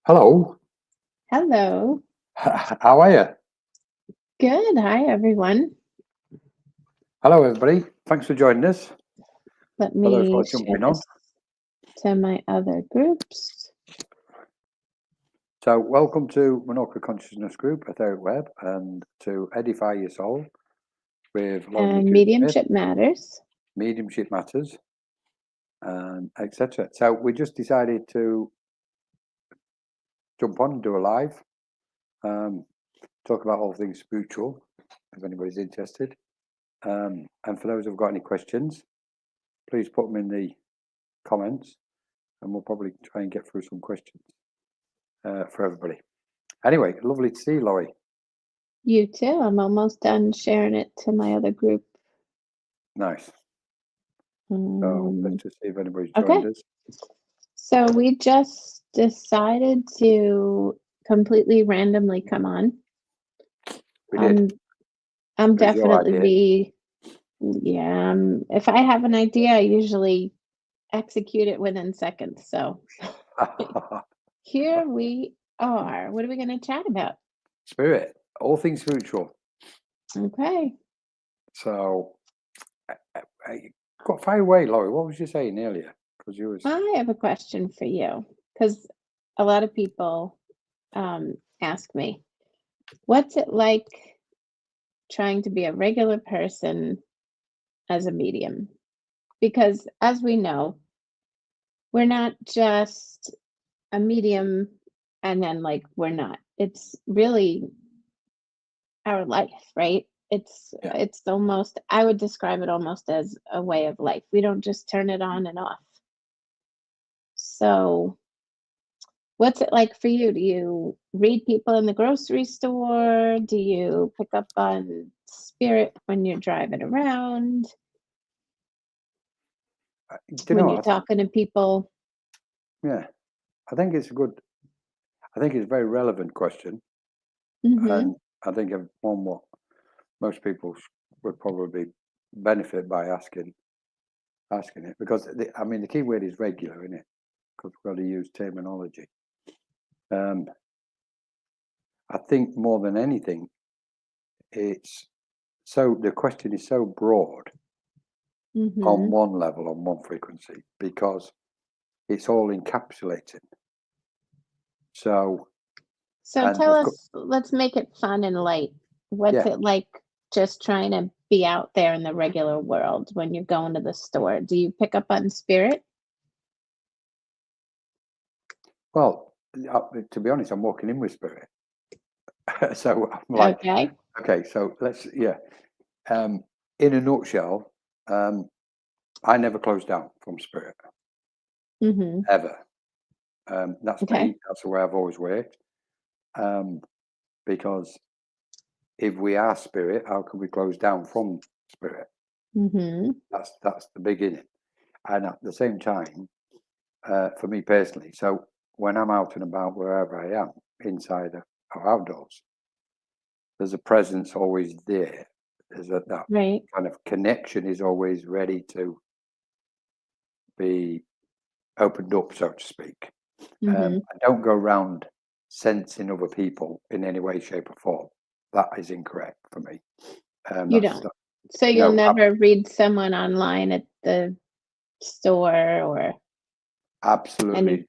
Hello. Hello. How are you? Good. Hi, everyone. Hello, everybody. Thanks for joining us. Let For those who me are share jumping on. this to my other groups. So, welcome to Monocle Consciousness Group, Etheric Web, and to Edify Your Soul with Laurie And Smith, mediumship matters. Mediumship Matters, and etc. So, we just decided to jump on and do a live, talk about all things spiritual, if anybody's interested. And for those who've got any questions, please put them in the comments, and we'll probably try and get through some questions for everybody. Anyway, lovely to see you, Laurie. You too. I'm almost done sharing it to my other group. Nice. So let's just see if anybody's Okay. joined us. So we just decided to completely randomly come on. We did. I'm It was your definitely if I have an idea, I usually execute it within seconds. So here we are. What are we going to chat about? Spirit, all things spiritual. Okay. So, got fire away, Laurie. What was you saying earlier? Because you was. I have a question for you because a lot of people ask me, what's it like trying to be a regular person as a medium? Because as we know, we're not just a medium and then we're not. It's really our life, right? It's almost, I would describe it almost as a way of life. We don't just turn it on and off. So what's it like for you? Do you read people in the grocery store? Do you pick up on spirit when you're driving around? When you're talking to people? Yeah, I think it's a very relevant question. Mm-hmm. And I think one what most people would probably benefit by asking it, because the key word is regular, isn't it? Because we've got to use terminology. I think more than anything, the question is so broad on one level, on one frequency, because it's all encapsulating. So tell us, let's make it fun and light. What's it like just trying to be out there in the regular world when you're going to the store? Do you pick up on spirit? Well, to be honest, I'm walking in with spirit. So I'm like, okay, so let's, in a nutshell, I never close down from spirit. Ever. That's me. That's the way I've always worked. Because if we are spirit, how can we close down from spirit? That's the beginning. And at the same time, for me personally, so when I'm out and about wherever I am, inside or outdoors, there's a presence always there. There's that kind of connection is always ready to be opened up, so to speak. I don't go around sensing other people in any way, shape, or form. That is incorrect for me. You don't. So you'll never read someone online at the store or? Absolutely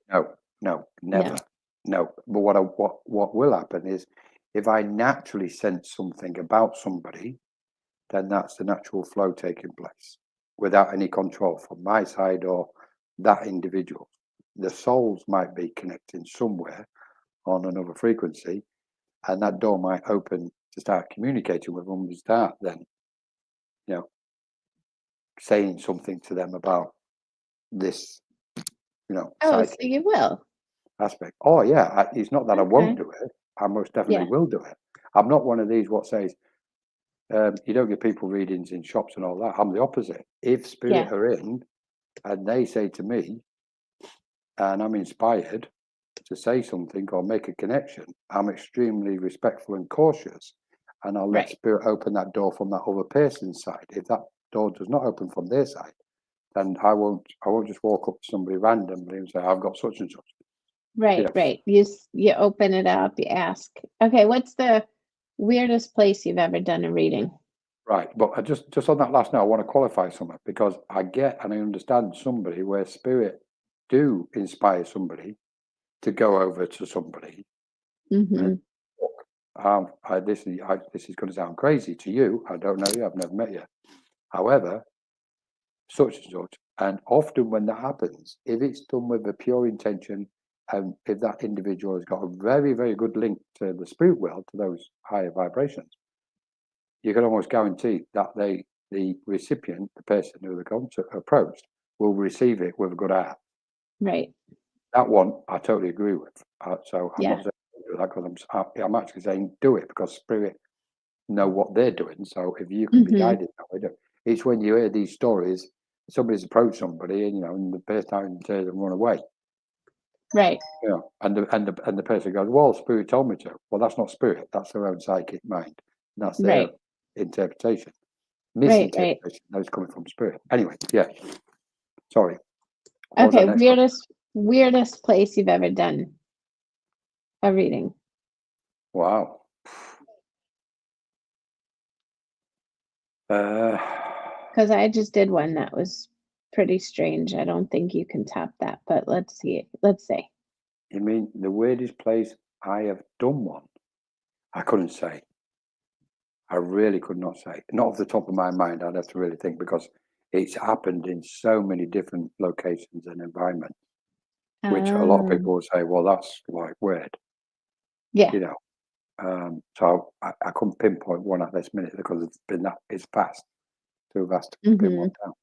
no, never. No. But what will happen is, if I naturally sense something about somebody, then that's the natural flow taking place without any control from my side or that individual. The souls might be connecting somewhere on another frequency, and that door might open to start communicating with them, and start then, saying something to them about this, so you will. Aspect. Oh yeah, it's not that I won't do it. I most definitely will do it. I'm not one of these what says you don't get people readings in shops and all that. I'm the opposite. If spirit are in and they say to me, and I'm inspired to say something or make a connection, I'm extremely respectful and cautious, and I'll let spirit open that door from that other person's side. If that door does not open from their side, then I won't just walk up to somebody randomly and say, I've got such and such. Right, right. You open it up, you ask. Okay, what's the weirdest place you've ever done a reading? Right, but I just on that last note, I want to qualify something because I get and I understand somebody where spirit do inspire somebody to go over to somebody. Mm-hmm. This is going to sound crazy to you. I don't know you. I've never met you. However, such and such, and often when that happens, if it's done with a pure intention, and if that individual has got a very, very good link to the spirit world, to those higher vibrations, you can almost guarantee that the recipient, the person who they're approached, will receive it with a good heart. Right. That one, I totally agree with. So I'm Yeah. not saying do that because I'm actually saying do it because spirit know what they're doing. So if you can be Mm-hmm. guided that way, it's when you hear these stories, somebody's approached somebody, and and the person turns and run away. Right. And the person goes, "Well, spirit told me to." Well, that's not spirit. That's their own psychic mind. That's their Right. interpretation. Right. Misinterpretation. Those coming from spirit. Anyway, yeah. Sorry. What was Okay, that next one? weirdest place you've ever done a reading. Wow. Because I just did one that was pretty strange. I don't think you can top that, but let's see. Let's see. You mean the weirdest place I have done one? I couldn't say. I really could not say. Not off the top of my mind. I'd have to really think because it's happened in so many different locations and environments, which a lot of people will say, well, that's like weird, Yeah. So I couldn't pinpoint one at this minute because it's fast, too vast to pin one Mm-hmm. down.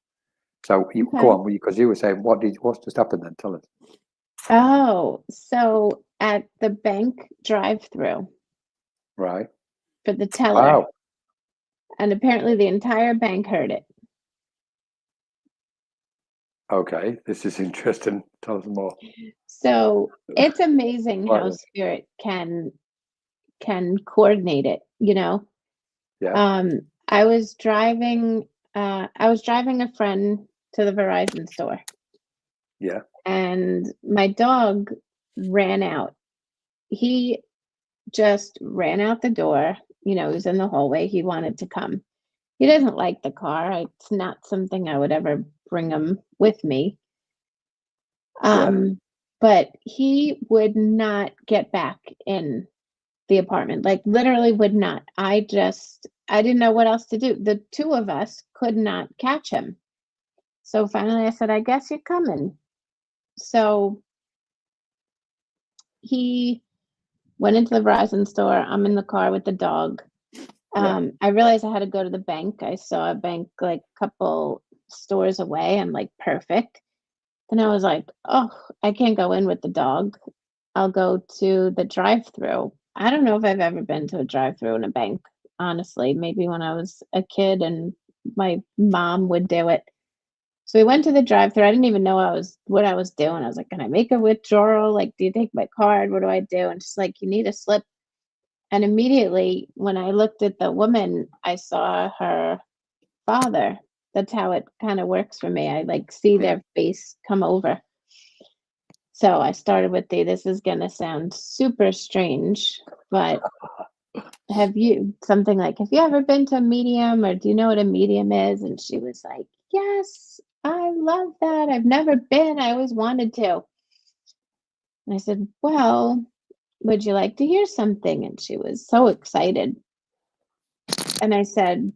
So you Okay. go on because you were saying what's just happened then? Tell us. Oh, so at the bank drive-through Right. for the teller, Wow. and apparently the entire bank heard it. Okay. This is interesting. Tell us more. So it's amazing how Right. spirit can coordinate it, Yeah. I was driving a friend to the Verizon store, Yeah. and my dog ran out. He just ran out the door. He was in the hallway. He wanted to come. He doesn't like the car. It's not something I would ever bring him with me. Yeah. But he would not get back in the apartment, like literally would not. I didn't know what else to do. The two of us could not catch him. So finally I said, I guess you're coming. So he went into the Verizon store. I'm in the car with the dog. Yeah. I realized I had to go to the bank. I saw a bank like a couple stores away. I'm like, perfect. Then I was like, oh, I can't go in with the dog. I'll go to the drive-through. I don't know if I've ever been to a drive-through in a bank, honestly. Maybe when I was a kid and my mom would do it. So we went to the drive-through. I didn't even know what I was doing. I was like, "Can I make a withdrawal? Like, do you take my card? What do I do?" And she's like, "You need a slip." And immediately when I looked at the woman, I saw her father. That's how it kind of works for me. I like see Yeah. their face come over. So I started with this is gonna sound super strange, but have you ever been to a medium or do you know what a medium is? And she was like, yes, I love that. I've never been. I always wanted to. And I said, well, would you like to hear something? And she was so excited. And I said,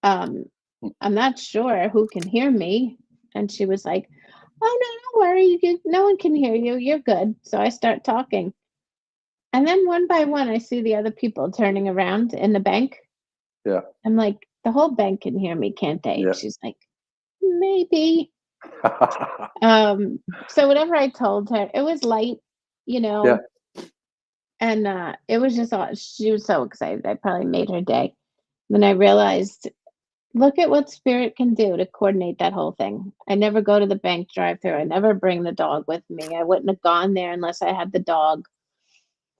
I'm not sure who can hear me. And she was like, oh, no, don't worry. No one can hear you. You're good. So I start talking. And then one by one, I see the other people turning around in the bank. Yeah. I'm like, the whole bank can hear me, can't they? Yeah. And she's like, maybe. So whatever I told her, it was light, Yeah. and it was just she was so excited. I probably made her day. Then I realized, look at what spirit can do to coordinate that whole thing. I never go to the bank drive-through. I never bring the dog with me. I wouldn't have gone there unless I had the dog.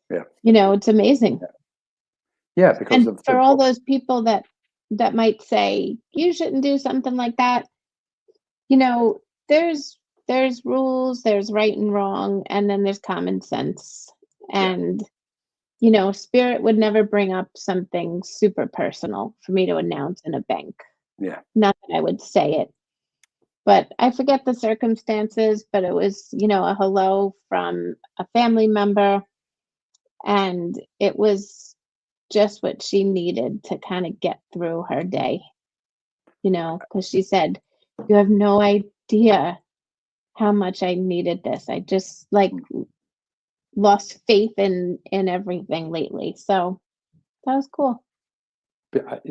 Yeah. It's amazing. Yeah, because And of for all those people that might say you shouldn't do something like that, there's there's rules, there's right and wrong, and then there's common sense. Yeah. And, spirit would never bring up something super personal for me to announce in a bank. Yeah. Not that I would say it, but I forget the circumstances, but it was, a hello from a family member, and it was just what she needed to kind of get through her day, because she said, "You have no idea how much I needed this. I just lost faith in everything lately." So that was cool.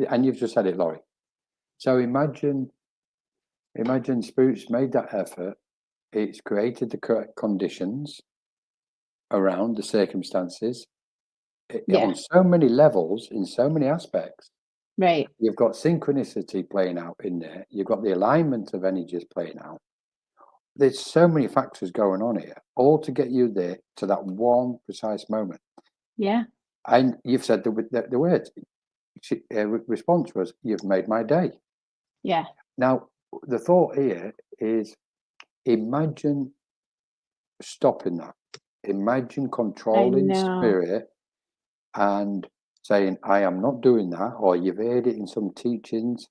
And you've just said it, Laurie. So imagine Spirit's made that effort. It's created the correct conditions around the circumstances Yeah. on so many levels, in so many aspects. Right. You've got synchronicity playing out in there. You've got the alignment of energies playing out. There's so many factors going on here, all to get you there to that one precise moment. Yeah. And you've said the words. Response was, "You've made my day." Yeah. Now, the thought here is, imagine stopping that. Imagine I controlling know. spirit and saying, "I am not doing that," or you've heard it in some teachings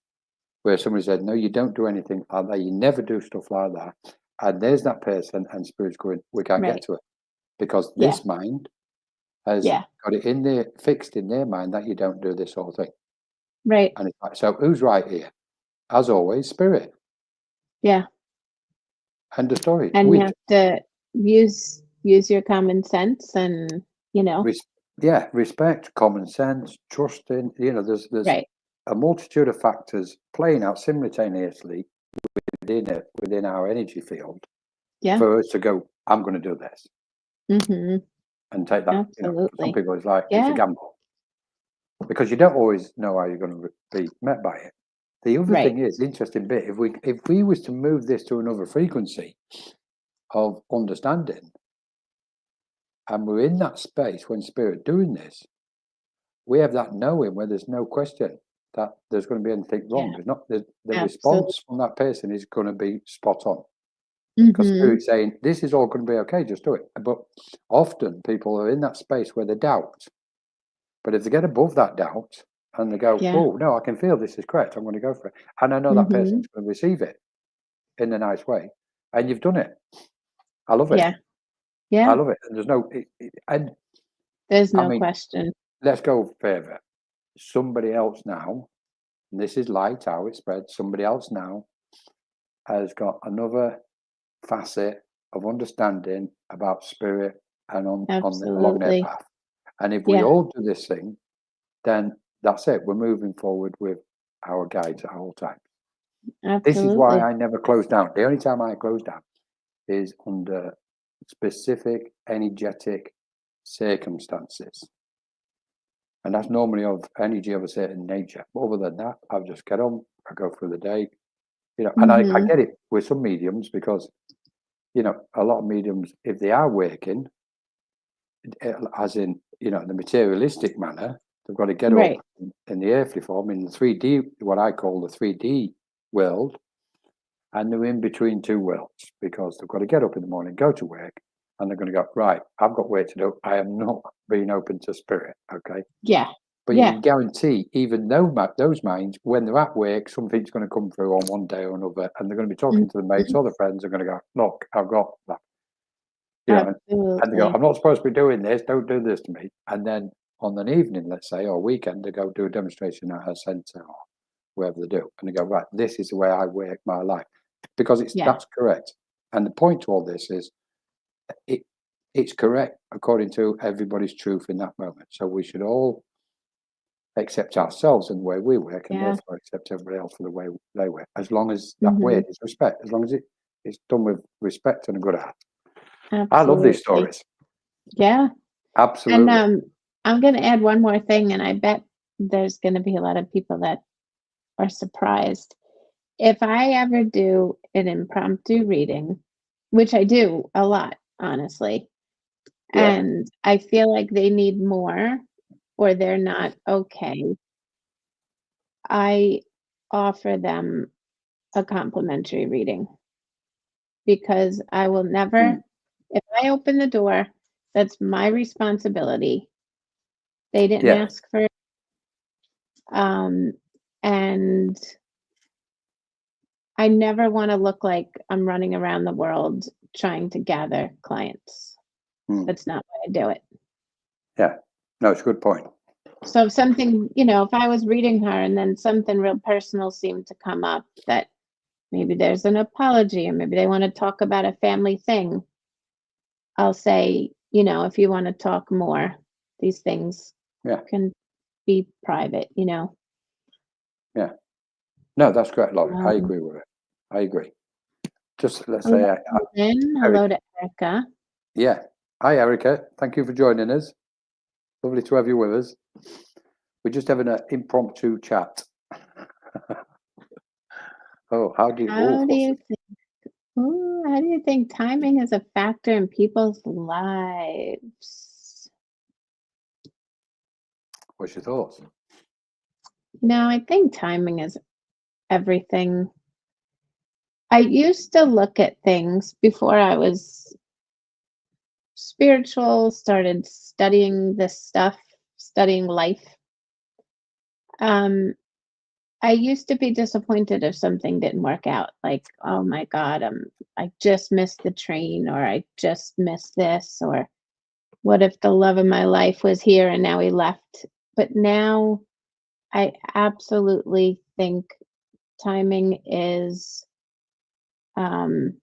where somebody said, "No, you don't do anything like that. You never do stuff like that." And there's that person, and spirit's going, "We can't Right. get to it because Yeah. this mind has Yeah. got it in there, fixed in their mind that you don't do this sort of thing." Right. And it's like, so who's right here? As always, spirit. Yeah. End of story. And you have to use your common sense and, respect, common sense, trusting. There's right. a multitude of factors playing out simultaneously within our energy field Yeah. for us to go, "I'm going to do this," Mhm. and take that. Some Absolutely. people, it's like it's a Yeah. gamble because you don't always know how you're going to be met by it. The other Right. thing is, interesting bit, if we was to move this to another frequency of understanding, and we're in that space when spirit doing this, we have that knowing where there's no question that there's going to be anything wrong. Yeah. There's not the Absolutely. response from that person is going to be spot on because Mhm. spirit's saying this is all going to be okay, just do it. But often people are in that space where they doubt. But if they get above that doubt and they go, Yeah. "Oh no, I can feel this is correct. I'm going to go for it," and I know that Mhm. person's going to receive it in a nice way, and you've done it. I love it. Yeah. I Yeah. love it. And there's no, and There's I no mean, question. let's go further. Somebody else now, and this is light how it spreads. Somebody else now has got another facet of understanding about spirit and along their Absolutely. path. And if we Yeah. all do this thing, then that's it. We're moving forward with our guides at all times. This is why Absolutely. I never close down. The only time I close down is under specific energetic circumstances. And that's normally of energy of a certain nature. But other than that, I'll just get on, I go through the day, and I Mhm. get it with some mediums because, a lot of mediums, if they are working, as in, the materialistic manner, they've got to get up Right. in the earthly form, in the 3D, what I call the 3D world, and they're in between two worlds because they've got to get up in the morning, go to work, and they're going to go, "Right, I've got work to do. I am not being open to spirit." Okay. Yeah. But you Yeah. can guarantee, even those minds, when they're at work, something's going to come through on one day or another, and they're going to be talking to the mates Mhm. or the friends. Are going to go, "Look, I've got that," and they go, Absolutely. "I'm not supposed to be doing this. Don't do this to me." And then on an evening, let's say, or weekend, they go do a demonstration at a centre or wherever they do, and they go, "Right, this is the way I work my life," because Yeah. that's correct. And the point to all this is, it's correct according to everybody's truth in that moment. So we should all accept ourselves in the way we work, and Yeah. therefore accept everybody else for the way they work, as long as that Mhm. word is respect, as long as it's done with respect and a good heart. I love these Absolutely. stories. Yeah. And Absolutely. I'm going to add one more thing, and I bet there's going to be a lot of people that are surprised. If I ever do an impromptu reading, which I do a lot, honestly, Yeah. and I feel like they need more or they're not okay, I offer them a complimentary reading. because I will never, if I open the door, that's my responsibility. They didn't ask for it. And I never want to look like I'm running around the world trying to gather clients. That's not why I do it. Yeah. No, it's a good point. So if something, if I was reading her and then something real personal seemed to come up, that maybe there's an apology or maybe they want to talk about a family thing, I'll say, if you want to talk more, these things can be private, Yeah. No, that's great, Laurie. I agree with it. I agree. Just let's say hello to Erica. Yeah. Hi, Erica. Thank you for joining us. Lovely to have you with us. We're just having an impromptu chat. How do you think timing is a factor in people's lives? What's your thoughts? No, I think timing is everything. I used to look at things before I was spiritual, started studying this stuff, studying life. I used to be disappointed if something didn't work out. Like, oh my God, I just missed the train, or I just missed this, or what if the love of my life was here and now he left? But now I absolutely think timing is, and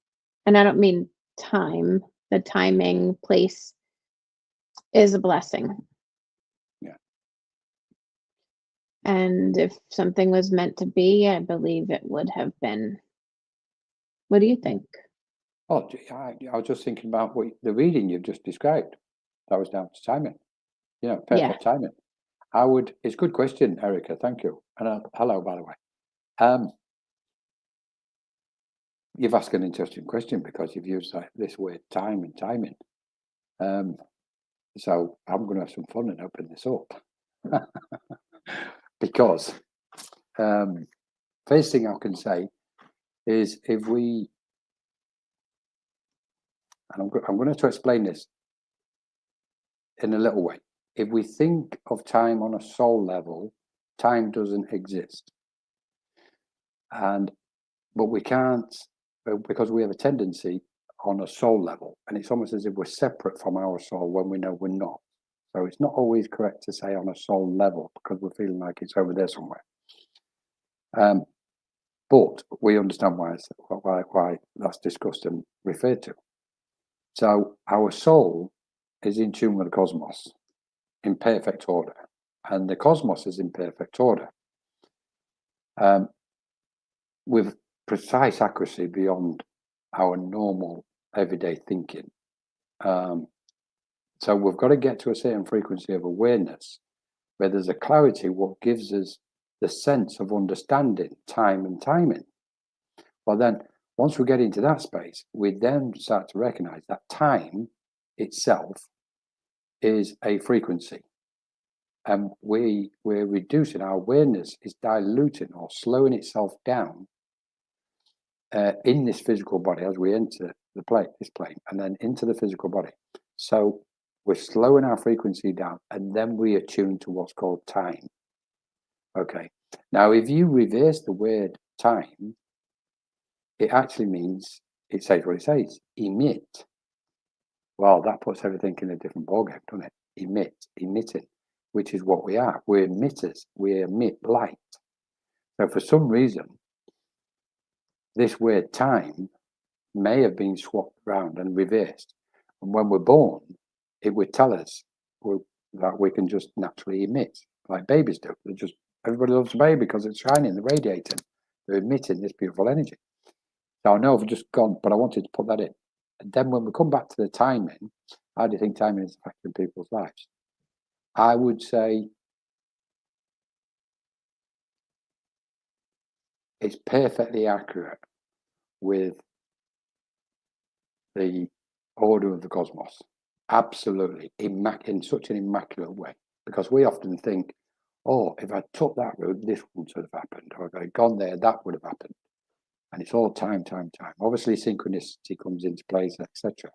I don't mean time, the timing, place is a blessing. Yeah. And if something was meant to be, I believe it would have been. What do you think? Oh, I was just thinking about the reading you've just described. That was down to timing. Perfect timing. It's a good question, Erica. Thank you. And hello, by the way. You've asked an interesting question because you've used this word time and timing. So I'm going to have some fun and open this up. Because first thing I can say is if we, and I'm going to explain this in a little way. If we think of time on a soul level, time doesn't exist. But we can't, because we have a tendency on a soul level, and it's almost as if we're separate from our soul when we know we're not. So it's not always correct to say on a soul level because we're feeling like it's over there somewhere. But we understand why that's discussed and referred to. So our soul is in tune with the cosmos in perfect order, and the cosmos is in perfect order. With precise accuracy beyond our normal everyday thinking. So we've got to get to a certain frequency of awareness where there's a clarity what gives us the sense of understanding time and timing. Well, then once we get into that space, we then start to recognize that time itself is a frequency. And we're reducing, our awareness is diluting or slowing itself down in this physical body as we enter this plane, and then into the physical body. So we're slowing our frequency down, and then we attune to what's called time. Okay. Now, if you reverse the word time, it actually means, it says what it says, emit. Well, that puts everything in a different ballgame, doesn't it? Emitting, which is what we are. We're emitters. We emit light. So for some reason, this word time may have been swapped around and reversed. And when we're born, it would tell us that we can just naturally emit, like babies do. Everybody loves a baby because it's shining, they're radiating, they're emitting this beautiful energy. Now, I know I've just gone, but I wanted to put that in. And then when we come back to the timing, how do you think timing is affecting people's lives? I would say it's perfectly accurate with the order of the cosmos. Absolutely, in such an immaculate way. Because we often think, oh, if I took that route, this wouldn't have happened. Or if I'd gone there, that would have happened. and it's all time. Obviously, synchronicity comes into place, etc.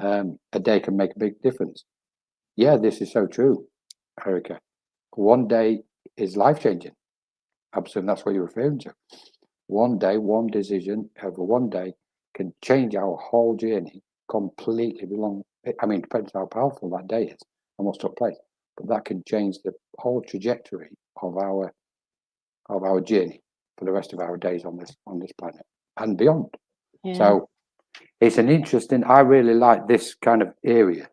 A day can make a big difference. Yeah, this is so true, Erica. One day is life-changing. Absolutely, that's what you're referring to. One day, one decision over one day can change our whole journey completely. Depends how powerful that day is and what's took place, but that can change the whole trajectory of our journey for the rest of our days on this planet and beyond. Yeah. So it's an interesting. I really like this kind of area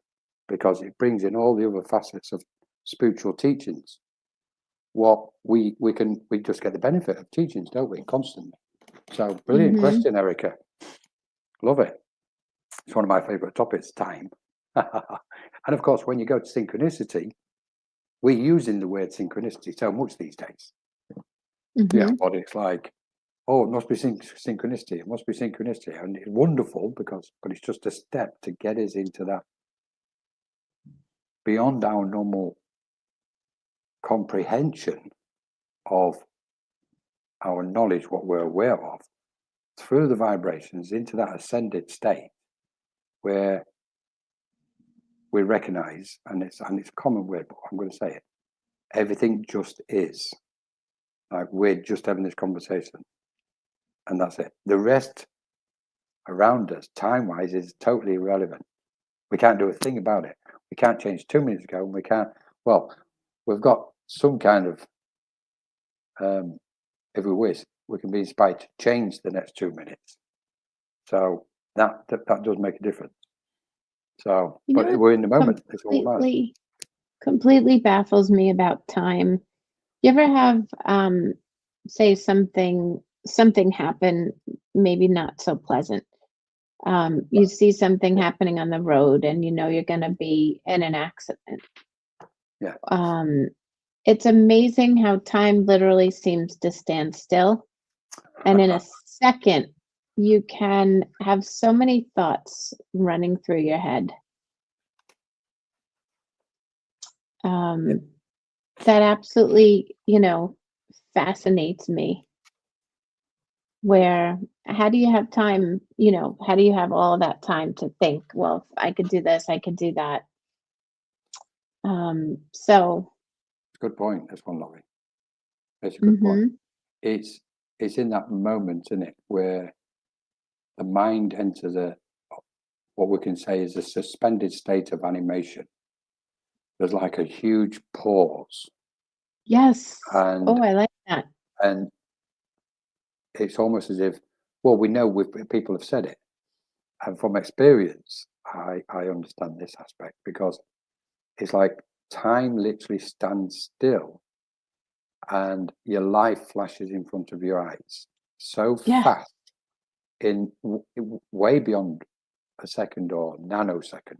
because it brings in all the other facets of spiritual teachings. What we just get the benefit of teachings, don't we, constantly? So brilliant question, Erica. Love it. It's one of my favorite topics, time. And of course, when you go to synchronicity, we're using the word synchronicity so much these days. Yeah, but it's like, oh, it must be synchronicity. It must be synchronicity. And it's wonderful but it's just a step to get us into that beyond our normal comprehension of our knowledge, what we're aware of, through the vibrations into that ascended state where we recognize, and it's a common word, but I'm going to say it, everything just is. Like we're just having this conversation and that's it. The rest around us, time-wise, is totally irrelevant. We can't do a thing about it. We can't change 2 minutes ago, and we can't. Well, we've got some kind of, if we wish, we can be inspired to change the next 2 minutes. So that does make a difference. So, but we're in the moment. It's all about. Completely baffles me about time. You ever have, say something happen, maybe not so pleasant. You see something happening on the road and you know you're going to be in an accident. Yeah. It's amazing how time literally seems to stand still. And in a second, you can have so many thoughts running through your head. That absolutely, fascinates me. Where, how do you have time, how do you have all that time to think, well, if I could do this, I could do that. So. Good point. That's one, Laurie. That's a good point. It's in that moment, isn't it, where the mind enters what we can say is a suspended state of animation. There's like a huge pause. Yes. I like that. And it's almost as if, well, we know people have said it. And from experience, I understand this aspect because it's like time literally stands still and your life flashes in front of your eyes so fast, in way beyond a second or nanosecond.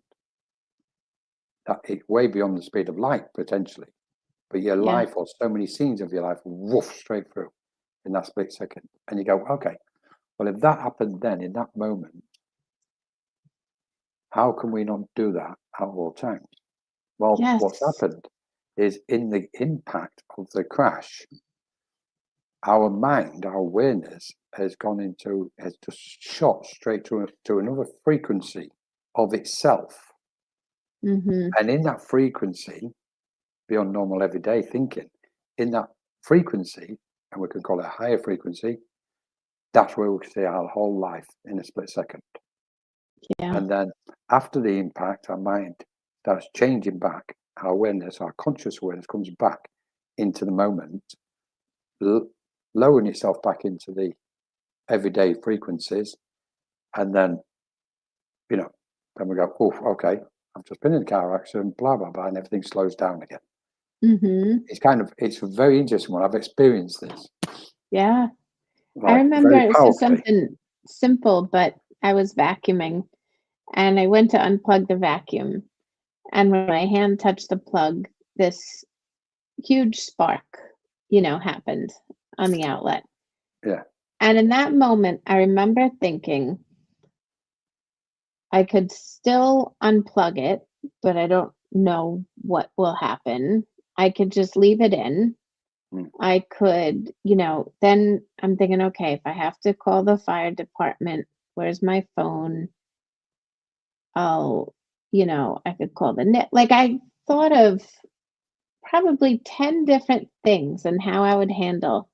That it's way beyond the speed of light potentially, but your life or so many scenes of your life woof straight through in that split second, and you go, okay, well, if that happened then in that moment, how can we not do that at all times? Well, what's happened is in the impact of the crash, our mind, our awareness has just shot straight to another frequency of itself. And in that frequency, beyond normal everyday thinking, in that frequency, and we can call it a higher frequency, that's where we can see our whole life in a split second. Yeah. And then after the impact, our mind starts changing back. Our awareness, our conscious awareness comes back into the moment, lowering itself back into the everyday frequencies. And then, then we go, oh, okay, I've just been in a car accident, blah, blah, blah, and everything slows down again. It's a very interesting one. I've experienced this. Yeah. I remember it was just something simple, but I was vacuuming and I went to unplug the vacuum. And when my hand touched the plug, this huge spark, happened on the outlet. Yeah. And in that moment, I remember thinking, I could still unplug it, but I don't know what will happen. I could just leave it in I could, then I'm thinking, okay, if I have to call the fire department, where's my phone? I'll, I could call the net. Like I thought of probably 10 different things and how I would handle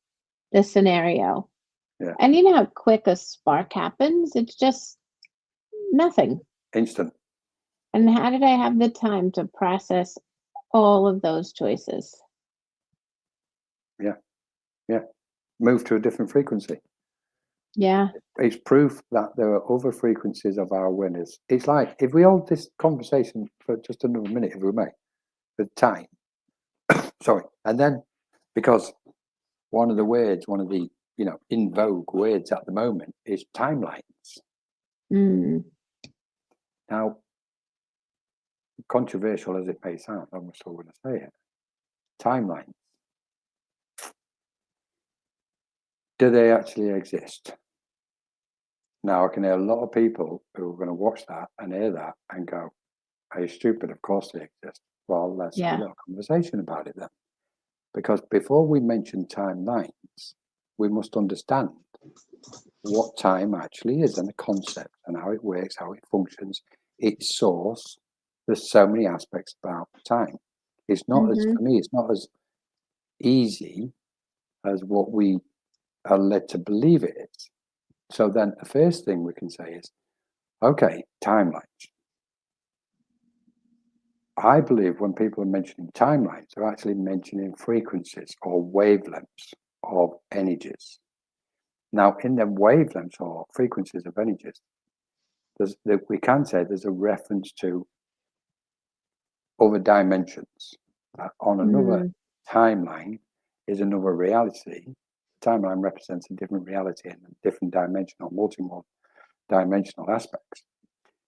the scenario. Yeah. And you know how quick a spark happens? It's just nothing. Instant. And how did I have the time to process all of those choices? Yeah. Yeah. Move to a different frequency. Yeah. It's proof that there are other frequencies of our awareness. It's like if we hold this conversation for just another minute, if we may, the time. Sorry. And then because one of the in vogue words at the moment is timelines. Now, controversial as it may sound, I'm still going to say it. Timelines. Do they actually exist? Now, I can hear a lot of people who are going to watch that and hear that and go, are you stupid? Of course they exist. Well, let's have a little conversation about it then. Because before we mention timelines, we must understand what time actually is and the concept and how it works, how it functions, its source. There's so many aspects about time. It's not for me, it's not as easy as what we are led to believe it is. So then the first thing we can say is, okay, timelines. I believe when people are mentioning timelines, they're actually mentioning frequencies or wavelengths of energies. Now, in them wavelengths or frequencies of energies, we can say there's a reference to other dimensions. On another timeline is another reality. Timeline represents a different reality and a different dimension or multi-dimensional aspects.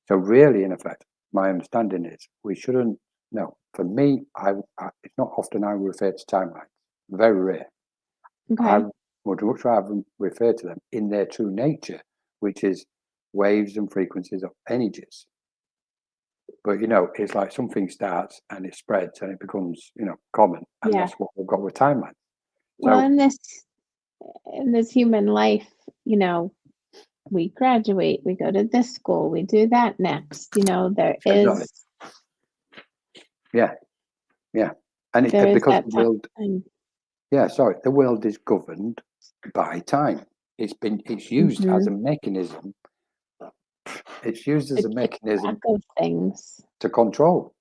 So really, in effect, my understanding is we shouldn't, no, for me, it's not often I refer to timelines, very rare. Okay. I would much rather refer to them in their true nature, which is waves and frequencies of energies. But, it's like something starts and it spreads and it becomes, common. And that's what we've got with timelines. Well, in this human life, we graduate, we go to this school, we do that next. There is. Yeah. And because the world, the world is governed by time. It's used as a mechanism. It's used as a mechanism of things to control.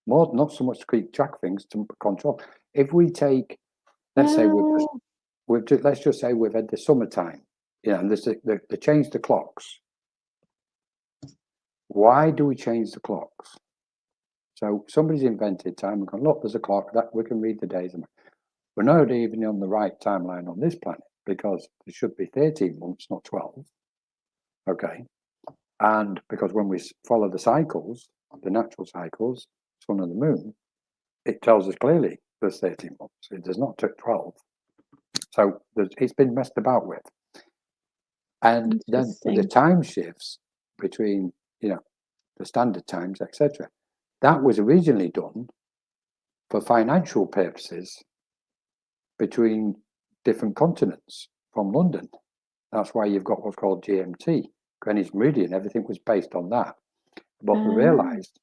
Not so much to keep track of things, to control. If we take, let's say let's just say we've had the summertime, and they changed the clocks. Why do we change the clocks? So somebody's invented time and gone, look, there's a clock that we can read the days. We're not even on the right timeline on this planet because it should be 13 months, not 12. Okay. And because when we follow the cycles, the natural cycles, sun and the moon, it tells us clearly there's 13 months. It does not take 12. So it's been messed about with. And then the time shifts between, the standard times, etc. That was originally done for financial purposes between different continents from London. That's why you've got what's called GMT, Greenwich Meridian. Everything was based on that. But they realized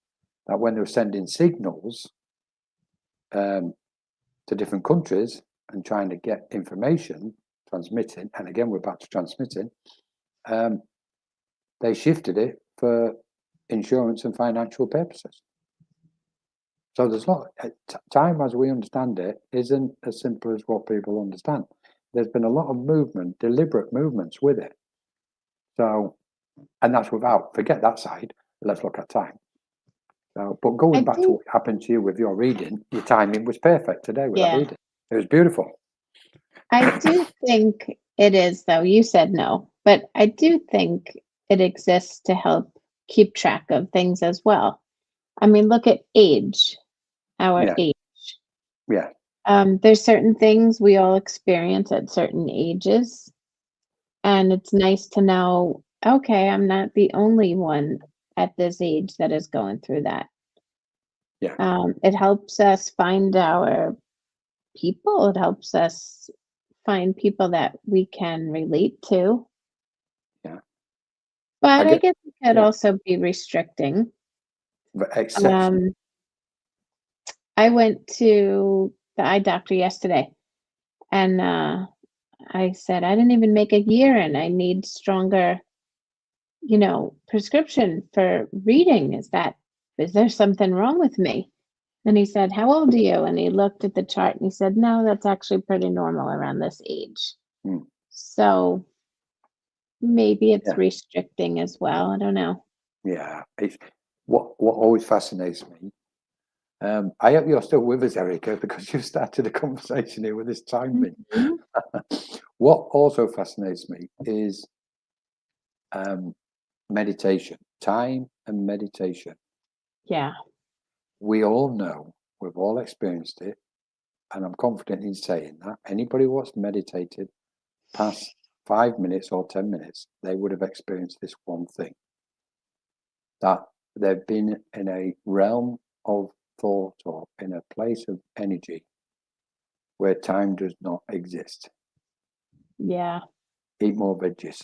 that when they were sending signals to different countries and trying to get information, transmitting, and again, we're back to transmitting, they shifted it for insurance and financial purposes. So there's not time as we understand it isn't as simple as what people understand. There's been a lot of movement, deliberate movements with it. So, and that's forget that side. Let's look at time. So, but going back to what happened to you with your reading, your timing was perfect today with that reading. It was beautiful. I do think it is, though. You said no, but I do think it exists to help keep track of things as well. I mean, look at age, our age. Yeah. There's certain things we all experience at certain ages. And it's nice to know, okay, I'm not the only one at this age that is going through that. Yeah. It helps us find our people. It helps us find people that we can relate to. Yeah. But I get, guess it could yeah, also be restricting. exception. I went to the eye doctor yesterday, and I said, I didn't even make a year and I need stronger, prescription for reading. Is there something wrong with me? And he said, how old are you? And he looked at the chart and he said, no, that's actually pretty normal around this age. So maybe it's restricting as well. I don't know. Yeah. It's what always fascinates me. I hope you're still with us, Erica, because you started a conversation here with this timing. What also fascinates me is meditation, time and meditation. Yeah. We all know, we've all experienced it, and I'm confident in saying that anybody who's meditated past 5 minutes or 10 minutes, they would have experienced this one thing, that they've been in a realm of thought or in a place of energy where time does not exist. Yeah. Eat more veggies.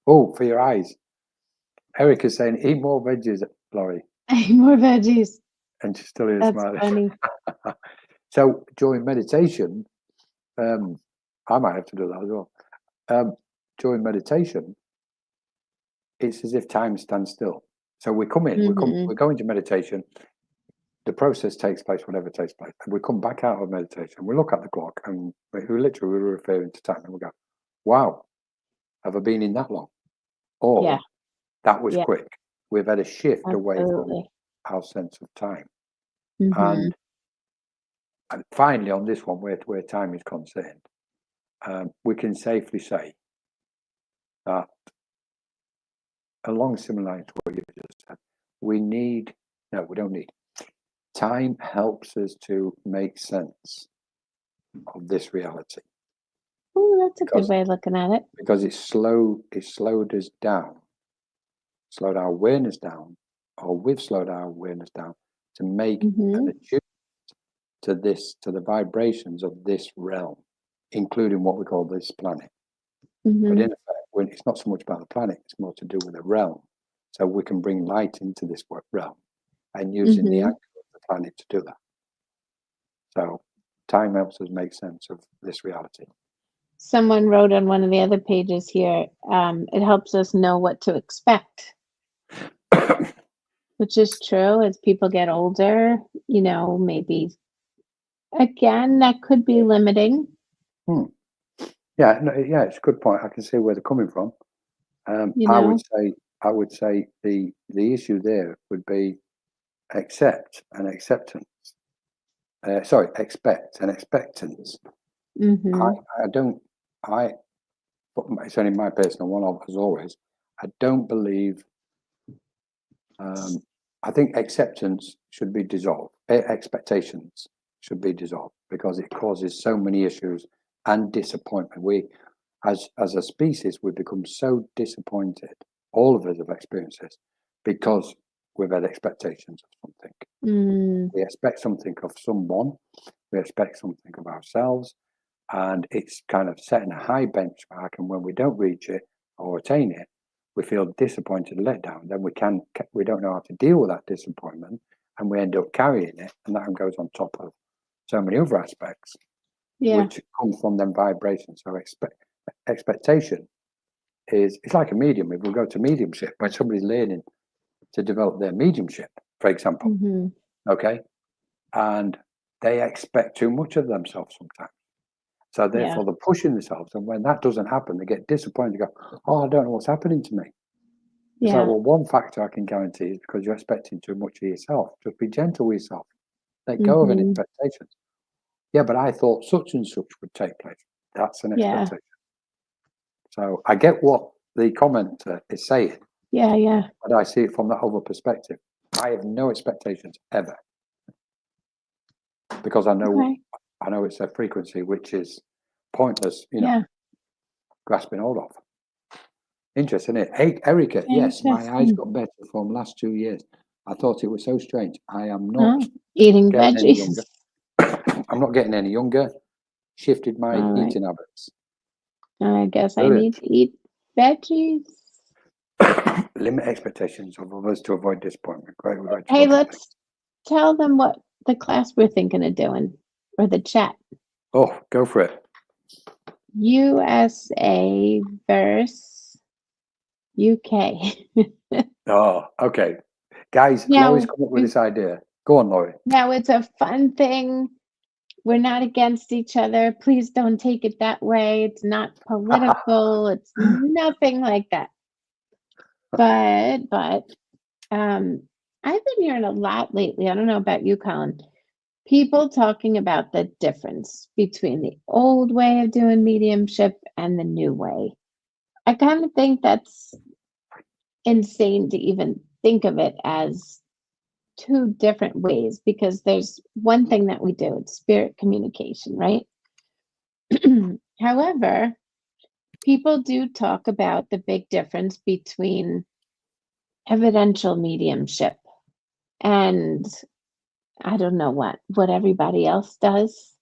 Oh, for your eyes. Erica's saying, eat more veggies, Laurie. Eat more veggies. And she's still here That's smiling. funny. So during meditation, I might have to do that as well. During meditation, it's as if time stands still. So we come in, we go into meditation, the process takes place, whatever takes place, and we come back out of meditation, we look at the clock, and we're referring to time, and we go, wow, have I been in that long? Or that was quick. We've had a shift away from our sense of time. And finally, on this one, where time is concerned, we can safely say that, along similar lines to what you just said, we don't need. Time helps us to make sense of this reality. Oh, that's a good way of looking at it. Because it slowed us down, slowed our awareness down, or we've slowed our awareness down to make an attunement to the vibrations of this realm, including what we call this planet. But in effect, it's not so much about the planet, it's more to do with the realm. So we can bring light into this realm and using the anchor of the planet to do that. So time helps us make sense of this reality. Someone wrote on one of the other pages here, it helps us know what to expect, which is true. As people get older, maybe, again, that could be limiting. Yeah, it's a good point. I can see where they're coming from. I would say the issue there would be expect and expectance. It's only my personal one, as always, I don't believe, I think acceptance should be dissolved. Expectations should be dissolved because it causes so many issues and disappointment. We, as a species, we become so disappointed. All of us have experienced this because we've had expectations of something. We expect something of someone. We expect something of ourselves. And it's kind of setting a high benchmark. And when we don't reach it or attain it, we feel disappointed and let down. Then we don't know how to deal with that disappointment. And we end up carrying it. And that goes on top of so many other aspects, which come from them vibrations. So expectation it's like a medium. If we go to mediumship, when somebody's learning to develop their mediumship, for example, okay, and they expect too much of themselves sometimes. So therefore they're pushing themselves. And when that doesn't happen, they get disappointed. They go, oh, I don't know what's happening to me. It's like, well, one factor I can guarantee is because you're expecting too much of yourself. Just be gentle with yourself. Let go of any expectations. Yeah, but I thought such and such would take place. That's an expectation. So I get what the commenter is saying. Yeah. But I see it from that other perspective. I have no expectations ever. Because I know it's a frequency which is pointless, grasping hold of. Interesting, isn't it? Hey, Erica, yes, my eyes got better from the last 2 years. I thought it was so strange. I am not eating veggies. I'm not getting any younger. Shifted my All right. eating habits. I guess I Brilliant. need to eat veggies. Limit expectations of others to avoid disappointment. Great. Hey, let's tell them what the class we're thinking of doing, or the chat. Oh, go for it. USA versus UK. Oh, okay. Guys, Now, Laurie's come up with this idea. Go on, Laurie. Now, it's a fun thing. We're not against each other. Please don't take it that way. It's not political. It's nothing like that. But I've been hearing a lot lately. I don't know about you, Colin. People talking about the difference between the old way of doing mediumship and the new way. I kind of think that's insane to even think of it as two different ways, because there's one thing that we do, it's spirit communication, right? However, people do talk about the big difference between evidential mediumship and I don't know what everybody else does.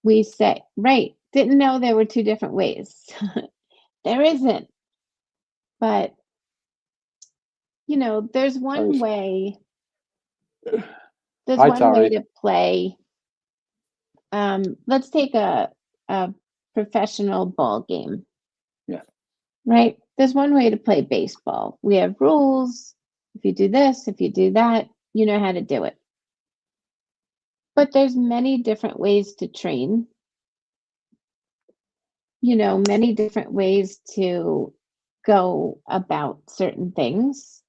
We say, right, didn't know there were two different ways. There isn't. But, there's one way. There's one way to play. Let's take a professional ball game. Yeah. Right? There's one way to play baseball. We have rules. If you do this, if you do that, you know how to do it. But there's many different ways to train. Many different ways to go about certain things.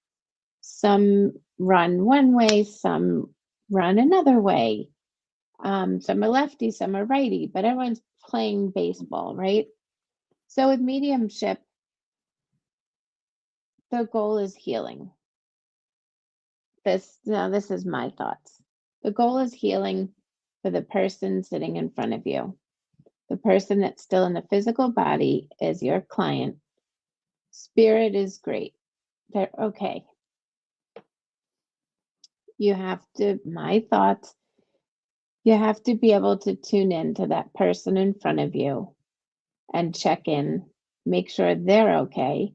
Some run one way, some run another way. Some are lefty, some are righty, but everyone's playing baseball, right? So with mediumship, the goal is healing. This is my thoughts. The goal is healing for the person sitting in front of you. The person that's still in the physical body is your client. Spirit is great. They're okay. You have to, my thoughts, you have to be able to tune in to that person in front of you and check in, make sure they're okay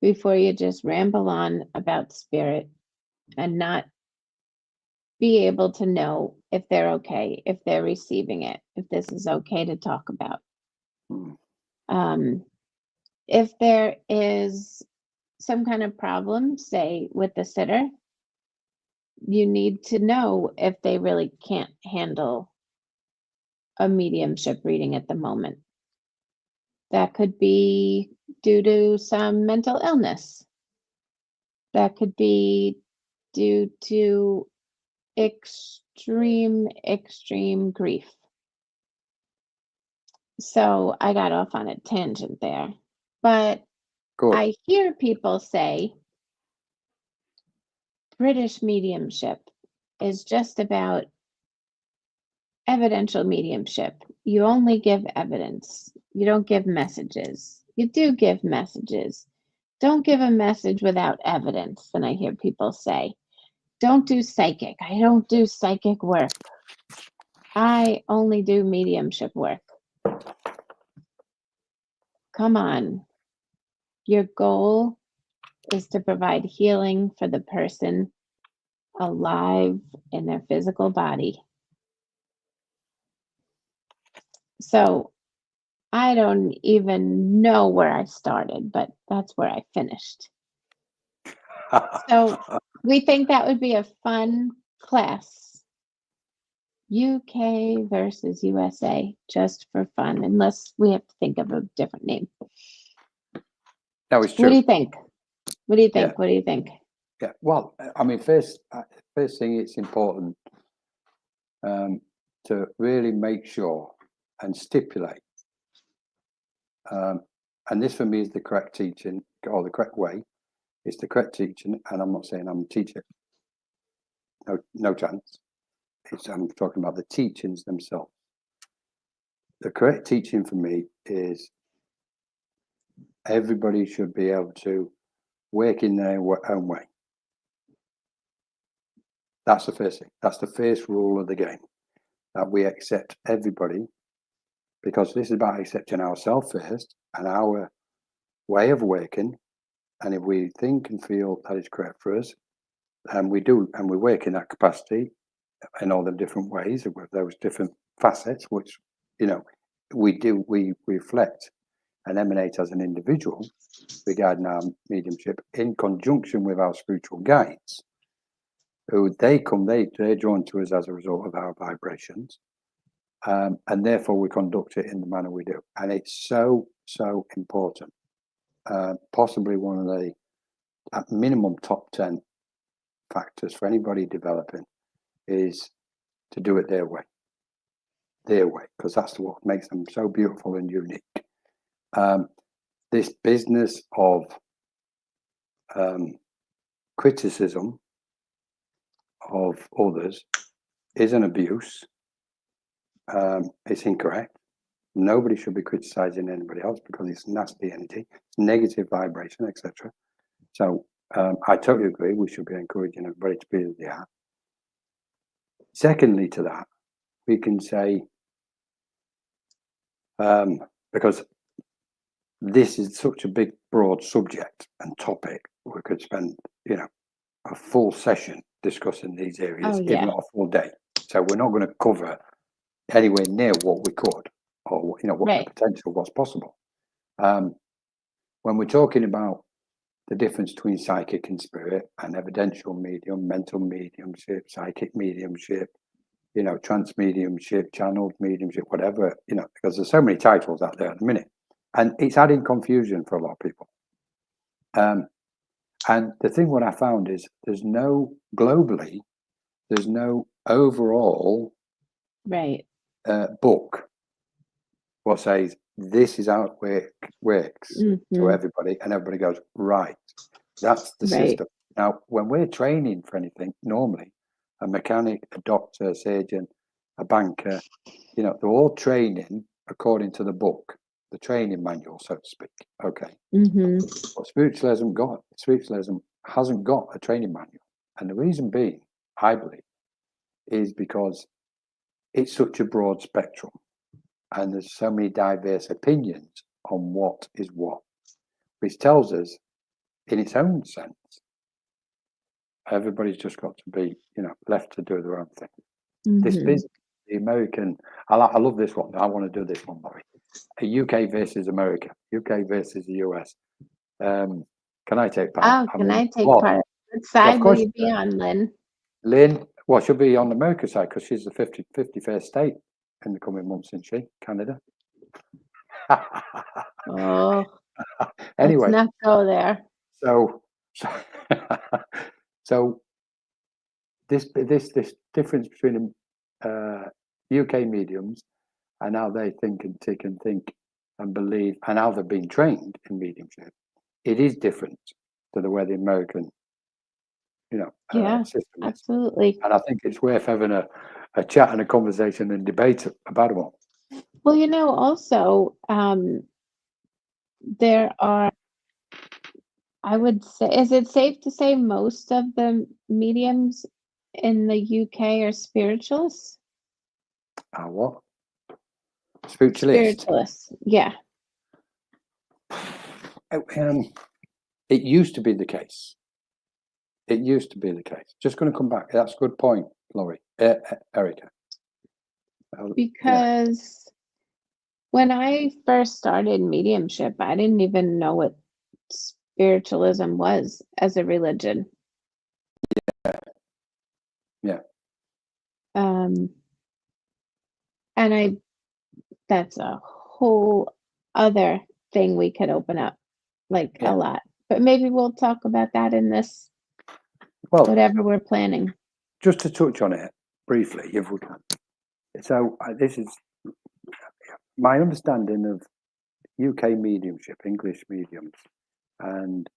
before you just ramble on about spirit and not be able to know if they're okay, if they're receiving it, if this is okay to talk about. If there is some kind of problem, say with the sitter, you need to know if they really can't handle a mediumship reading at the moment. That could be due to some mental illness. That could be due to extreme grief. So I got off on a tangent there. But cool. I hear people say British mediumship is just about evidential mediumship. You only give evidence. You don't give messages. You do give messages. Don't give a message without evidence. And I hear people say, don't do psychic. I don't do psychic work. I only do mediumship work. Come on. Your goal is to provide healing for the person alive in their physical body. So I don't even know where I started, but that's where I finished. So we think that would be a fun class. UK versus USA, just for fun, unless we have to think of a different name. No, it's true. What do you think? What do you think? Yeah. What do you think? Yeah. Well, I mean, first thing, it's important to really make sure and stipulate. And this for me is the correct teaching, or the correct way. It's the correct teaching, and I'm not saying I'm a teacher. No chance. I'm talking about the teachings themselves. The correct teaching for me is everybody should be able to work in their own way. That's the first thing. That's the first rule of the game, that we accept everybody, because this is about accepting ourselves first and our way of working. And if we think and feel that is correct for us, and we do, and we work in that capacity in all the different ways with those different facets, which, you know, we reflect and emanate as an individual regarding our mediumship in conjunction with our spiritual guides, who they're drawn to us as a result of our vibrations, and therefore we conduct it in the manner we do. And it's so important. Possibly one of the, at minimum, top 10 factors for anybody developing is to do it their way, because that's what makes them so beautiful and unique. This business of criticism of others is an abuse. It's incorrect. Nobody should be criticizing anybody else, because it's nasty energy, it's negative vibration, etc. So I totally agree. We should be encouraging everybody to be as they are. Secondly to that, we can say, because this is such a big, broad subject and topic, we could spend, a full session discussing these areas, if not a full day. So we're not going to cover anywhere near what we could, or what the potential was possible. When we're talking about the difference between psychic and spirit, and evidential medium, mental mediumship, psychic mediumship, trance mediumship, channeled mediumship, whatever, because there's so many titles out there at the minute, and it's adding confusion for a lot of people. And the thing what I found is there's no overall book what says this is how it works to everybody, and everybody goes, right, that's the system. Now, when we're training for anything, normally a mechanic, a doctor, a surgeon, a banker, they're all training according to the book, the training manual, so to speak. Okay. But spiritualism hasn't got a training manual. And the reason being, I believe, is because it's such a broad spectrum, and there's so many diverse opinions on what is what, which tells us, in its own sense, everybody's just got to be, left to do their own thing. This business, the American, I love this one. I want to do this one, Laurie. UK versus America, UK versus the US. Can I take part? Can I take part? What side will you be on, Lynn? Lynn, well, she'll be on the America side, because she's the 51st state in the coming months, isn't she? Canada. Anyway, let's not go there. So this difference between UK mediums and how they think and tick and think and believe, and how they've been trained in mediumship, it is different to the way the American, system is. Absolutely. And I think it's worth having a chat and a conversation and debate about it all. Well, also, there are, I would say, is it safe to say most of the mediums in the UK are spiritualists? What? Spiritualists? Yeah. It used to be the case. Just going to come back. That's a good point, Laurie. Erica. Because when I first started mediumship, I didn't even know what spiritualism was as a religion. Yeah. And that's a whole other thing we could open up, a lot. But maybe we'll talk about that in this, whatever we're planning. Just to touch on it briefly, if we can. So this is my understanding of UK mediumship, English mediums, and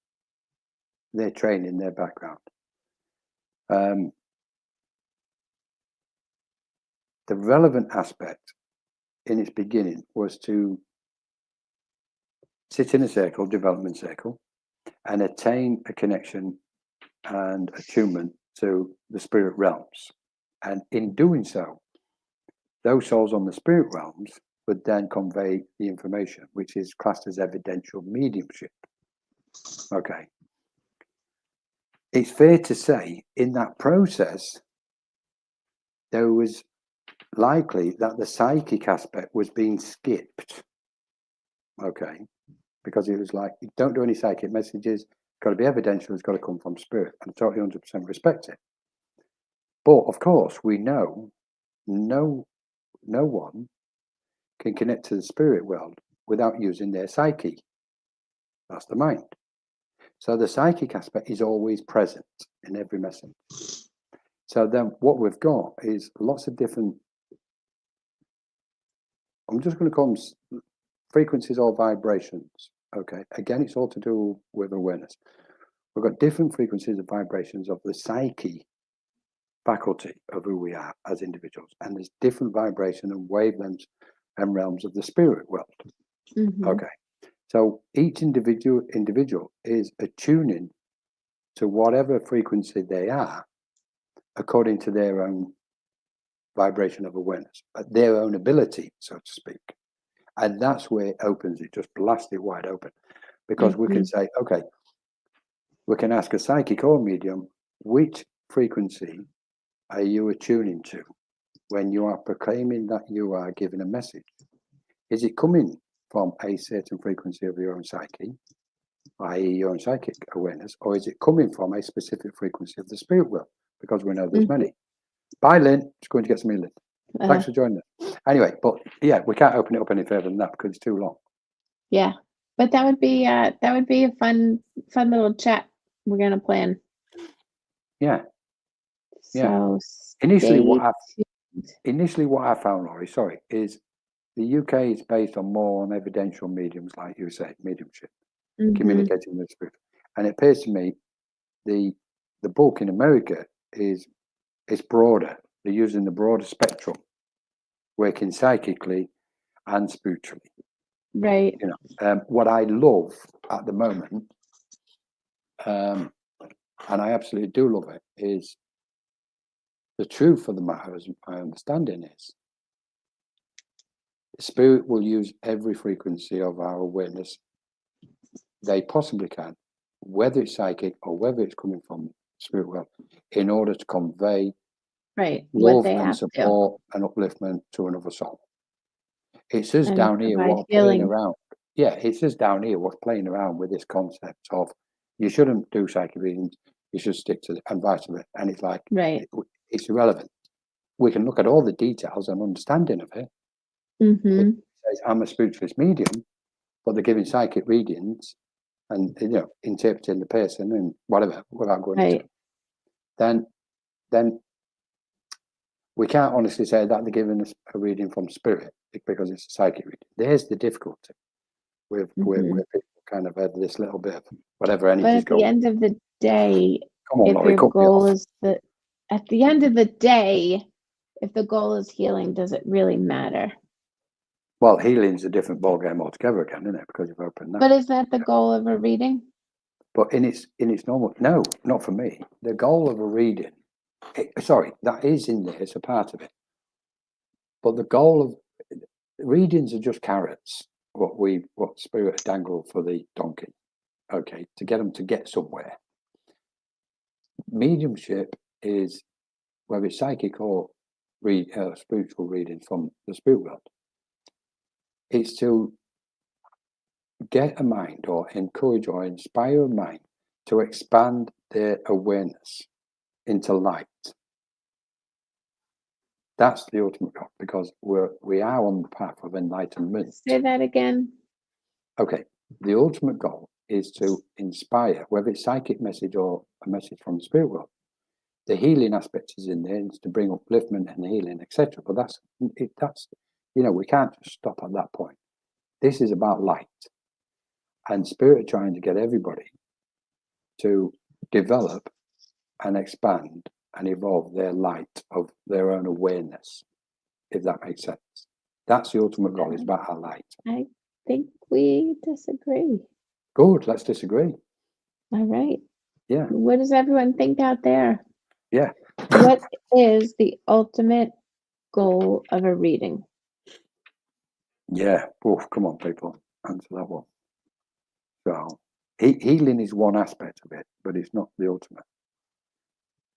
their training, their background. The relevant aspect in its beginning was to sit in a circle, development circle, and attain a connection and attunement to the spirit realms. And in doing so, those souls on the spirit realms would then convey the information, which is classed as evidential mediumship. Okay. It's fair to say in that process, there was likely that the psychic aspect was being skipped. Okay. Because it was like, don't do any psychic messages. It's got to be evidential. It's got to come from spirit. And I totally 100% respect it. But of course, we know no one can connect to the spirit world without using their psyche. That's the mind. So the psychic aspect is always present in every message. So then what we've got is lots of different, I'm just going to call them frequencies or vibrations. Okay. Again, it's all to do with awareness. We've got different frequencies of vibrations of the psyche faculty of who we are as individuals. And there's different vibration and wavelengths and realms of the spirit world. Mm-hmm. Okay. So each individual is attuning to whatever frequency they are according to their own vibration of awareness, their own ability, so to speak. And that's where it opens, it just blasts it wide open. Because we can say, okay, we can ask a psychic or medium, which frequency are you attuning to when you are proclaiming that you are giving a message? Is it coming from a certain frequency of your own psyche, i.e. your own psychic awareness, or is it coming from a specific frequency of the spirit world? Because we know there's many. Bye, Lynn. Just going to get some Lynn. Thanks for joining us. Anyway, but yeah, we can't open it up any further than that because it's too long. Yeah, but that would be a fun little chat we're gonna plan. Yeah. So initially what I found, Laurie, is the UK is based on more on evidential mediums, like you said, mediumship, communicating with spirit. And it appears to me the book in America is broader. They're using the broader spectrum, working psychically and spiritually. Right. You know, what I love at the moment, and I absolutely do love it, is the truth of the matter, as my understanding is, the spirit will use every frequency of our awareness they possibly can, whether it's psychic or whether it's coming from spirit world, in order to convey love and support and upliftment to another soul. It says down here what's playing around. Yeah, it says down here what's playing around with this concept of you shouldn't do psychic readings, you should stick to and vice versa. And it's like, it's irrelevant. We can look at all the details and understanding of it. It says, I'm a spiritualist medium, but they're giving psychic readings and, you know, interpreting the person and whatever without going into it. Then we can't honestly say that they're giving us a reading from spirit because it's a psychic reading. There's the difficulty with where people kind of have this little bit of whatever energy. But at the end of the day, at the end of the day, if the goal is healing, does it really matter? Well, healing's a different ballgame altogether again, isn't it? Because you've opened that. But is that the goal of a reading? But in its normal, no, not for me. The goal of a reading, that is in there, it's a part of it. But the goal of readings are just carrots, what spirit dangled for the donkey, okay, to get them to get somewhere. Mediumship is, whether it's psychic or spiritual readings from the spirit world, it's to get a mind or encourage or inspire a mind to expand their awareness into light. That's the ultimate goal, because we are on the path of enlightenment. Say that again. Okay. The ultimate goal is to inspire, whether it's psychic message or a message from the spirit world. The healing aspect is in there, it's to bring upliftment and healing, etc. But that's you know, we can't just stop at that point. This is about light, and spirit are trying to get everybody to develop and expand and evolve their light of their own awareness, if that makes sense. That's the ultimate goal, is about our light. I think we disagree. Good, let's disagree. All right. Yeah. What does everyone think out there? Yeah. What is the ultimate goal of a reading? Yeah. Oh, come on, people. Answer that one. So, healing is one aspect of it, but it's not the ultimate.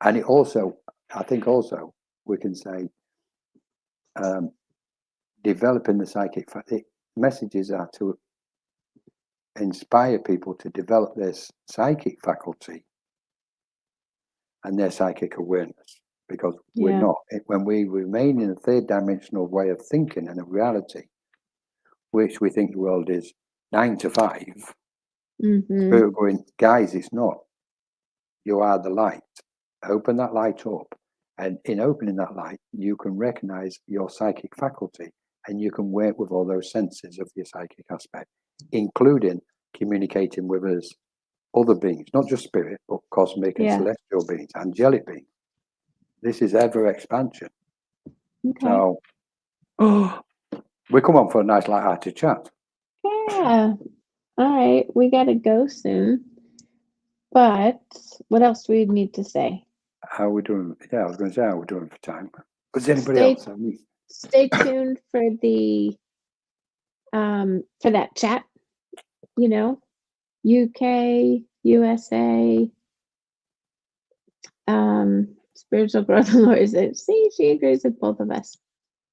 And it also, I think also, we can say, developing the psychic messages are to inspire people to develop their psychic faculty and their psychic awareness, because we're not, when we remain in a third dimensional way of thinking and a reality, which we think the world is 9 to 5, we're going, guys, it's not. You are the light. Open that light up, and in opening that light, you can recognize your psychic faculty, and you can work with all those senses of your psychic aspect, including communicating with us other beings, not just spirit, but cosmic and celestial beings, angelic beings. This is ever expansion. Okay. So, we come on for a nice light-hearted chat. Yeah. All right. We got to go soon. But what else do we need to say? How are we doing? Yeah, I was going to say how we're doing for time. Was anybody else? Stay tuned for the for that chat. You know, UK, USA, spiritual growth and Laurie says, see, she agrees with both of us.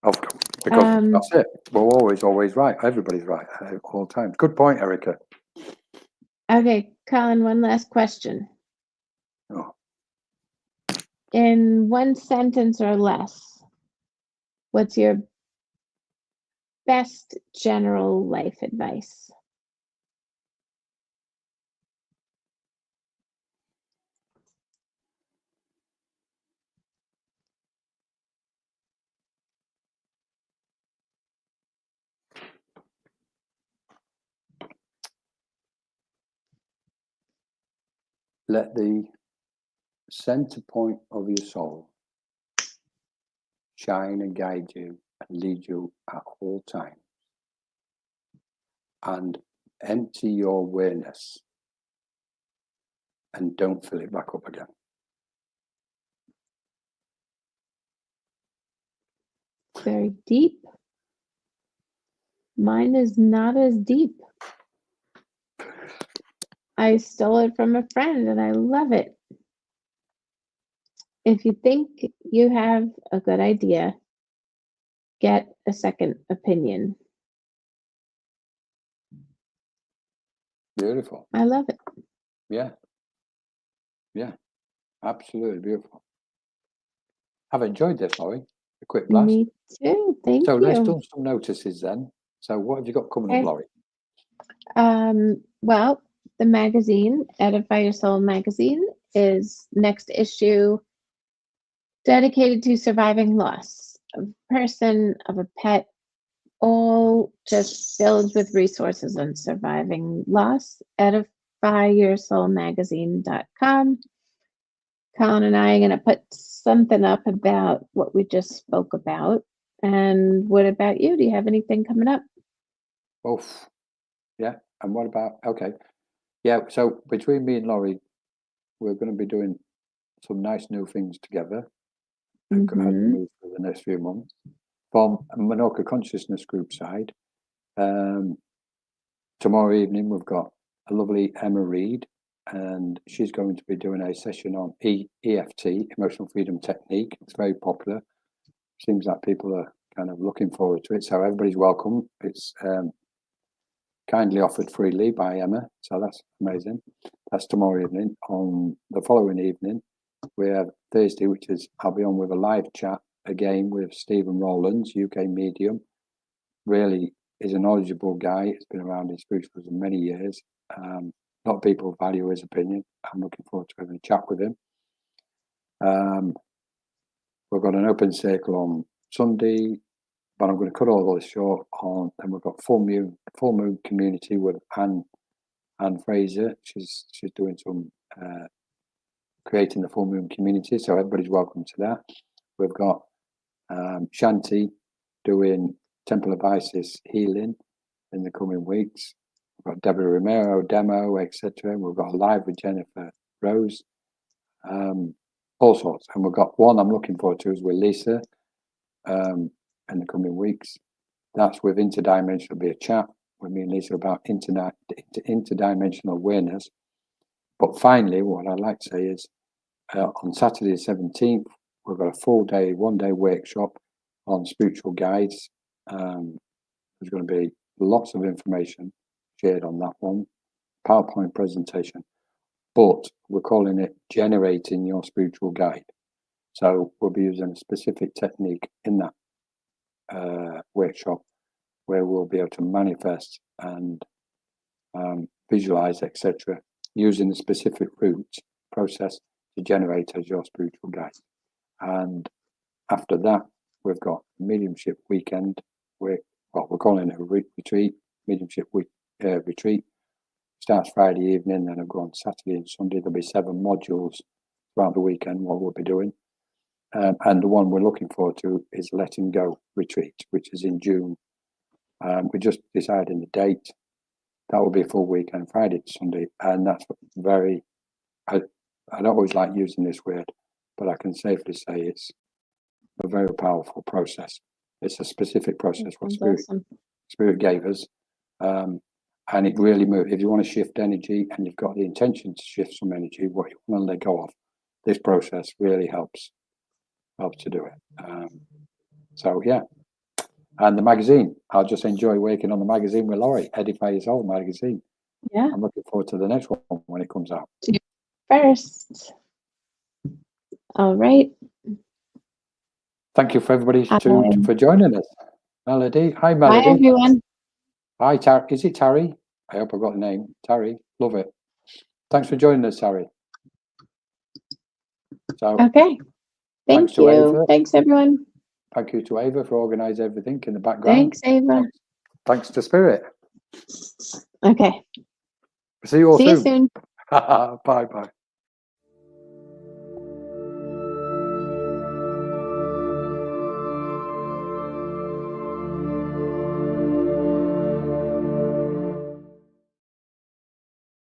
Of course, because that's it. We're always right. Everybody's right at all times. Good point, Erica. Okay, Colin, one last question. Oh. In one sentence or less, what's your best general life advice? Let the center point of your soul shine and guide you and lead you at all times. And empty your awareness and don't fill it back up again. Very deep. Mine is not as deep. I stole it from a friend and I love it. If you think you have a good idea, get a second opinion. Beautiful. I love it. Yeah. Yeah. Absolutely beautiful. I've enjoyed this, Laurie. A quick blast. Me too. Thank you. So let's do some notices then. So what have you got coming up, Laurie? Well, the magazine, Edify Your Soul magazine, is next issue dedicated to surviving loss of a person, of a pet, all just filled with resources on surviving loss. EdifyYourSoulMagazine.com. Colin and I are going to put something up about what we just spoke about. And what about you? Do you have anything coming up? Oh, yeah. And what about, okay. Yeah, so between me and Laurie, we're going to be doing some nice new things together as we move through the next few months. From a Minorca Consciousness Group side, tomorrow evening we've got a lovely Emma Reed, and she's going to be doing a session on EFT, Emotional Freedom Technique. It's very popular. Seems like people are kind of looking forward to it, so everybody's welcome. It's kindly offered freely by Emma, so that's amazing. That's tomorrow evening. On the following evening, we have Thursday, which is I'll be on with a live chat again with Stephen Rowlands, UK medium. Really is a knowledgeable guy. He's been around in spiritualism for many years. A lot of people value his opinion. I'm looking forward to having a chat with him. We've got an open circle on Sunday, but I'm going to cut all this short on. And we've got full moon community with Anne Fraser. She's doing some creating the full moon community, so everybody's welcome to that. We've got Shanti doing Temple of Isis healing in the coming weeks. We've got Deborah Romero demo, etc. We've got a live with Jennifer Rose. all sorts. And we've got one I'm looking forward to is with Lisa in the coming weeks. That's with interdimensional. There'll be a chat with me and Lisa about interdimensional awareness. But finally, what I'd like to say is on Saturday the 17th, we've got a full day, 1 day workshop on spiritual guides. There's going to be lots of information shared on that one, PowerPoint presentation, but we're calling it Generating Your Spiritual Guide. So we'll be using a specific technique in that workshop where we'll be able to manifest and visualize, etc., using the specific route process to generate as your spiritual guide. And after that, we've got mediumship weekend. We're calling it a retreat, mediumship week retreat. Starts Friday evening, then it'll go on Saturday and Sunday. There'll be 7 modules throughout the weekend, what we'll be doing. And the one we're looking forward to is Letting Go retreat, which is in June. We're just deciding the date. That will be a full weekend, Friday to Sunday. And that's very, I don't always like using this word, but I can safely say it's a very powerful process. It's a specific process what Spirit gave us. And it really moves. If you want to shift energy and you've got the intention to shift some energy, what you want to let go of, this process really helps to do it. So yeah. And the magazine, I'll just enjoy working on the magazine with Laurie, Edify Your Soul magazine. Yeah. I'm looking forward to the next one when it comes out. First. All right. Thank you for everybody for joining us. Melody. Hi, Melody. Hi, everyone. Hi, Tari. Is it Tari? I hope I got the name. Tari. Love it. Thanks for joining us, Tari. So, okay. Thank you. Ava. Thanks, everyone. Thank you to Ava for organising everything in the background. Thanks, Ava. Thanks to Spirit. Okay. See you all soon. See you soon. Bye-bye.